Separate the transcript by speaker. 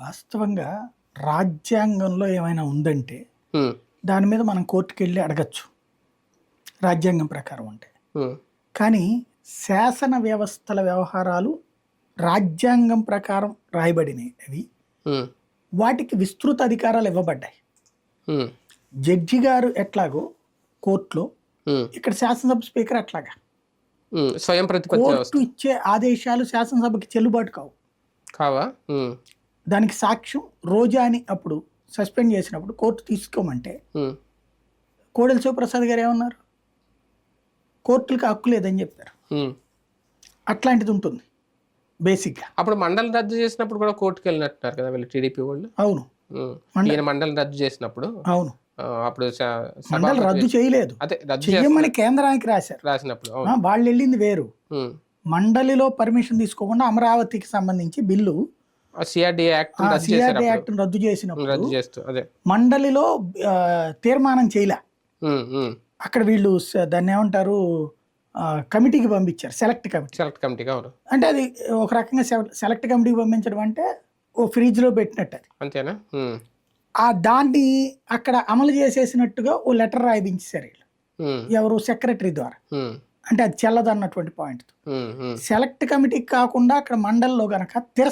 Speaker 1: వాస్తవంగా రాజ్యాంగంలో ఏమైనా ఉందంటే
Speaker 2: ఉమ్,
Speaker 1: దాని మీద మనం కోర్టుకి వెళ్ళి అడగచ్చు రాజ్యాంగం ప్రకారం ఉంటే.
Speaker 2: ఉమ్,
Speaker 1: కానీ శాసన వ్యవస్థల వ్యవహారాలు రాజ్యాంగం ప్రకారం రాయబడినవి అవి.
Speaker 2: ఉమ్,
Speaker 1: వాటికి విస్తృత అధికారాలు ఇవ్వబడ్డాయి.
Speaker 2: ఉమ్,
Speaker 1: జడ్జి గారు ఎట్లాగో కోర్టులో,
Speaker 2: ఉమ్,
Speaker 1: ఇక్కడ శాసనసభ స్పీకర్ అట్లాగా.
Speaker 2: స్వయం ప్రతిపత్తి
Speaker 1: కోర్టు
Speaker 2: వ్యవస్థ
Speaker 1: ఇచ్చే ఆదేశాలు శాసనసభకి చెల్లుబాటు కావు.
Speaker 2: కావా?
Speaker 1: దానికి సాక్ష్యం రోజాని అప్పుడు సస్పెండ్ చేసినప్పుడు కోర్టు తీసుకోమంటే కోడెల శివప్రసాద్ గారు ఏమన్నారు? కోర్టులకు హక్కు లేదని చెప్పారు. అట్లాంటిది ఉంటుంది బేసిక్గా.
Speaker 2: అప్పుడు మండలి రద్దు చేసినప్పుడు కూడా కోర్టుకు వెళ్ళినట్టున్నారు కదా వీళ్ళు టీడీపీ వాళ్ళు.
Speaker 1: అవును,
Speaker 2: ఈయన మండలి రద్దు చేసినప్పుడు
Speaker 1: అవును,
Speaker 2: అప్పుడు
Speaker 1: మండలి రద్దు చేయలేదు,
Speaker 2: అదే రద్దు
Speaker 1: చెయ్యమని కేంద్రానికి రాశారు.
Speaker 2: రాసినప్పుడు
Speaker 1: వాళ్ళు వెళ్ళింది వేరు. మండలిలో పర్మిషన్ తీసుకోకుండా అమరావతికి సంబంధించి బిల్లు
Speaker 2: సిఆర్డీఏ యాక్ట్
Speaker 1: యాక్ట్ రద్దు చేసినప్పుడు
Speaker 2: రద్దు చేస్తూ అదే
Speaker 1: మండలిలో తీర్మానం చేయలే. అక్కడ వీళ్ళు దాన్ని ఏమంటారు, కమిటీకి పంపించారు, సెలెక్ట్
Speaker 2: కమిటీగా.
Speaker 1: అంటే అది ఒక రకంగా సెలెక్ట్ కమిటీకి పంపించడం అంటే ఓ ఫ్రిడ్జ్ లో పెట్టినట్టు అది.
Speaker 2: అంతేనా?
Speaker 1: దాన్ని అక్కడ అమలు చేసేసినట్టుగా ఓ లెటర్ రాయించారు వీళ్ళు. ఎవరు? సెక్రటరీ ద్వారా. అంటే అది చెల్లదన్నటువంటి పాయింట్. సెలెక్ట్ కమిటీకి కాకుండా అక్కడ మండలిలో గనక